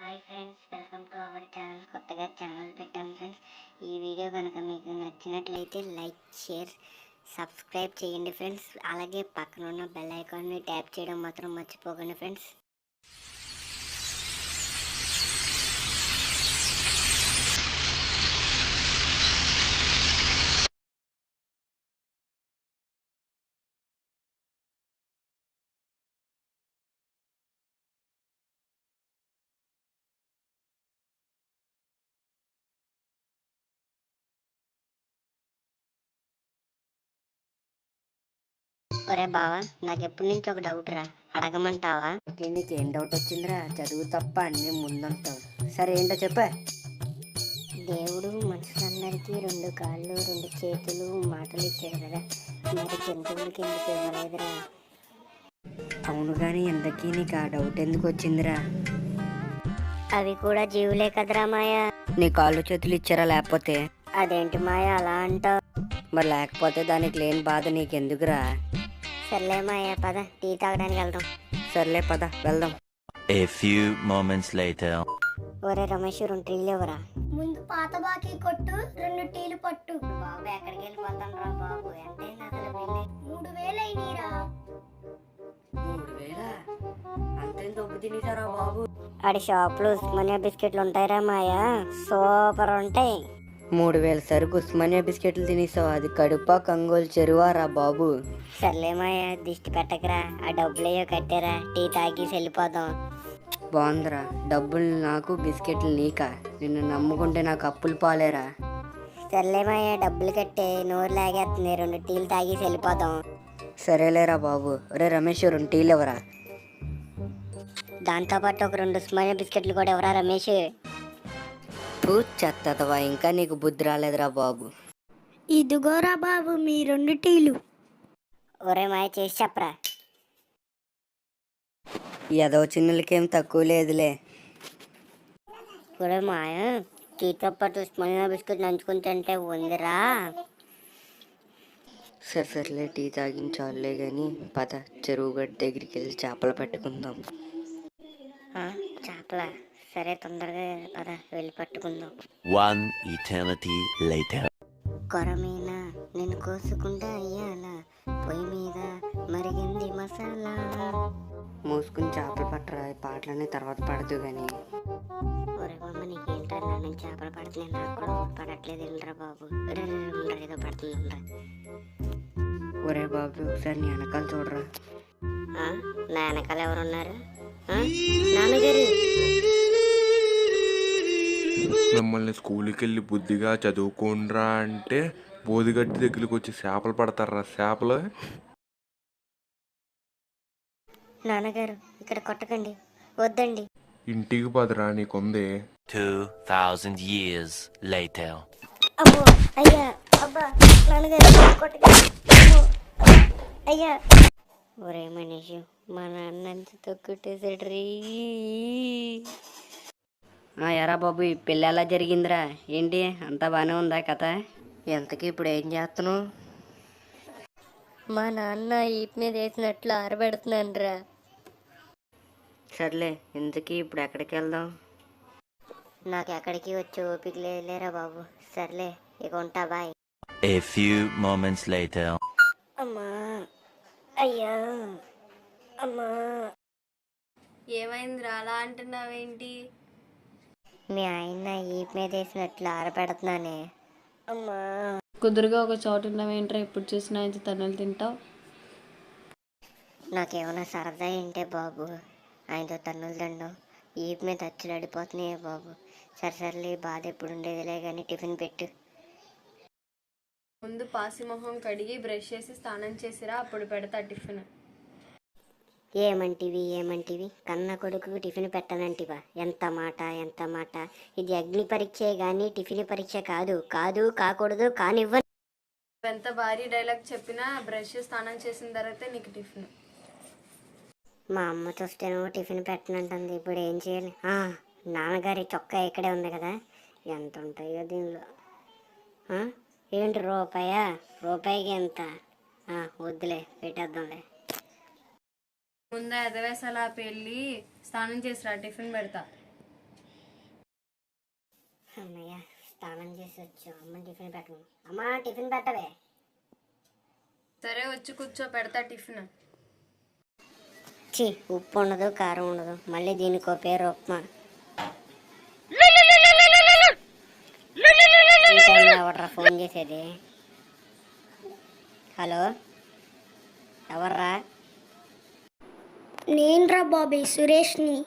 Hi friends, welcome to our channel. కొత్తగా channel పెట్టాను friends. ఈ వీడియో కనుక మీకు నచ్చినట్లయితే లైక్, షేర్, సబ్స్క్రైబ్ చేయండి ఫ్రెండ్స్. అలాగే పక్కన ఉన్న బెల్ ఐకాన్ని ట్యాప్ చేయడం మాత్రం మర్చిపోకండి ఫ్రెండ్స్. ఒరే బావా, నాకు ఎప్పటి నుంచి ఒక డౌట్ రా, అడగమంటావా? నీకేం డౌట్ వచ్చిందిరా? చదువు తప్ప అన్ని ముందంటావు. సరే ఏంటో చెప్పా. దేవుడు మనుషులందరికీ 2 కాళ్ళు, 2 చేతులు, మాటలు ఇచ్చాడు కదా, మరి జంతువులకి ఎందుకు ఇవ్వలేదురా? అవును కానీ ఎందుకీ నీకు ఆ డౌట్ ఎందుకు వచ్చిందిరా? అవి కూడా జీవులే కదరా మాయా. నీ కాళ్ళు చేతులు ఇచ్చారా లేకపోతే? అదేంటి మాయా అలా అంటావు? మరి లేకపోతే దానికి లేని బాధ నీకెందుకురా? సర్లే మాయా, పద టీ తాగడానికి వెళ్దాం. సర్లే పద వెళ్దాం. A few moments later. ఒరే రమేష్, 2 టీలు ఇవ్వరా. ముందు పాత బాకీ కొట్టు, 2 టీలు పట్టు. బాబు ఎక్కడికి వెళ్ళిపోతాను రా బాబు, ఎంతైంది అసలు బిల్లు? 3000 అయినీరా. 3000? అంతేం దొబ్బు తినేసారా బాబు? ఆడి షాప్లో ఉస్మానియా బిస్కెట్లు ఉంటాయిరా మాయా, సూపర్ ఉంటాయి. 3000 సరుకు ఉస్మానియా బిస్కెట్లు తినేసావు. అది కడుపా కంగోలు చెరువారా బాబు? సర్లే మాయా, దిష్టి పెట్టకరా. ఆ డబ్బులయ్యో కట్టారా, టీ తాగి వెళ్ళిపోదాం. బాగుందిరా. డబ్బులు నాకు, బిస్కెట్లు నీకా? నిన్ను నమ్ముకుంటే నాకు అప్పులు పాలేరా. సర్లే మాయా, డబ్బులు కట్టే, నోరు లాగేస్తుంది. 2 టీలు తాగి వెళ్ళిపోదాం. సరేలేరా బాబు. ఒరే రమేష్, 2 టీలు ఇవ్వరా. దాంతోపాటు ఒక 2 ఉస్మానియా బిస్కెట్లు కూడా ఎవరా రమేష్? చెత్తవా, ఇంకా నీకు బుద్ధి రాలేదురా బాబు. ఇదిగోరా బాబు మీ 2 టీలు. ఒరే మాయ, చేసి చెప్పరా. ఏదో చిన్నులకేం తక్కువ లేదులే. ఒరే మాయ, టీతో పాటు ఉస్మానియా బిస్కెట్ నంచుకుని తింటే ఉందిరా. సర్లే టీ తాగించాలే కానీ పద చెరువు గడ్డ దగ్గరికి వెళ్ళి చేపలు పట్టుకుందాం. చేపల? సరే, తొందరగా పద వెళ్ళి పట్టుకుందాం. 1 eternity later. కొరమీన నేను కోసుకుంటా అయ్యాల, పొయ్యి మీద మరిగింది మసాలా. మూసుకుని చేపలు పట్టరా, ఈ పాటలన్నీ తర్వాత పడదు కానీ. ఒరే బామ్మ, నీకేంట్రా? నేను చేపలు పడుతున్నాయి, నాకు కూడా పడట్లేదు. వెళ్ళరా బాబు, ఏదో పడుతుందిరా. ఒరే బాబు, ఒకసారి నీ వెనకాల చూడరా. నా వెనకాల ఎవరున్నారు? నాన్నగారు. మిమ్మల్ని స్కూల్కి వెళ్ళి బుద్ధిగా చదువుకోండ్రా అంటే బోదిగట్టి దగ్గరికి వచ్చి చేపలు పడతారా? చేపలు. నాన్నగారు, ఇక్కడ కొట్టకండి, వద్దండి. ఇంటికి పదరా, నీకుంది. 2000 years later. అమ్మో, అయ్యా, అబ్బా, నాన్నగారు కొట్టకండి. అమ్మో, అయ్యా. ఒరే మనిషి, మా నాన్న ఎంత తొక్కుట్టేసాడు. ఎరా బాబు, ఈ పెళ్ళి ఎలా జరిగిందిరా? ఏంటి అంతా బాగానే ఉందా కథ? ఎంతకీ ఇప్పుడు ఏం చేస్తున్నావు? మా నాన్న ఈపు మీద వేసినట్లు ఆరబెడుతున్నాను రా. సర్లే, ఇంతకీ ఇప్పుడు ఎక్కడికి వెళ్దాం? నాకు ఎక్కడికి వచ్చి ఓపిక లేరా బాబు. సర్లే, ఇక ఉంటా, bye. A few moments later. అమ్మా, అయ్యా, అమ్మా. ఏమైందిరా అలా అంటున్నావేంటి? మీ ఆయన ఈపు మీద వేసినట్లు ఆరబెడుతున్నానే. అమ్మా. కుదురుగా ఒక చోటు ఉన్నావేంట్రా, ఎప్పుడు చూసినా ఇంత తన్నులు తింటావు? నాకేమైనా సరదా ఏంటే బాబు ఆయనతో తన్నులు తినడం? ఈపు మీద అచ్చులు అడిపోతున్నాయే బాబు. సర్లే, బాధ ఎప్పుడు ఉండేదిలే కానీ టిఫిన్ పెట్టు. ముందు పాసి మొహం కడిగి బ్రష్ చేసి స్నానం చేసిరా, అప్పుడు పెడతా టిఫిన్. ఏమంటివి? కన్న కొడుకు టిఫిన్ పెట్టనంటివా? ఎంత మాట. ఇది అగ్ని పరీక్షే గాని టిఫిన్ పరీక్ష కాకూడదు, కానివ్వను. ఎంత భారీ డైలాగ్ చెప్పినా బ్రష్ స్నానం చేసిన తర్వాత నీకు టిఫిన్. మా అమ్మ చూస్తేనో టిఫిన్ పెట్టనంటుంది. ఇప్పుడు ఏం చేయాలి? నాన్నగారి చొక్కా ఇక్కడే ఉంది కదా, ఎంత ఉంటాయో దీనిలో. ఏంటి, రూపాయా? రూపాయికి ఎంత? వద్దులే, పెట్టేద్దాంలే. ముందు ఎదవేసలా పెళ్ళి స్నానం చేసిరా, టిఫిన్ పెడతా. అమ్మయ్య స్నానం చేసి వచ్చాం. అమ్మ టిఫిన్ పెట్టను. అమ్మా టిఫిన్ పెట్టవే. సరే వచ్చి కూర్చో, పెడతా టిఫిన్. చి ఉప్పు ఉండదు, కారం ఉండదు, మళ్ళీ దీనికో పేరు ఉప్మా. ఈ టైంలో ఎవర్రా ఫోన్ చేసేది? హలో, ఎవర్రా? నేనురా బాబీ, సురేష్ని.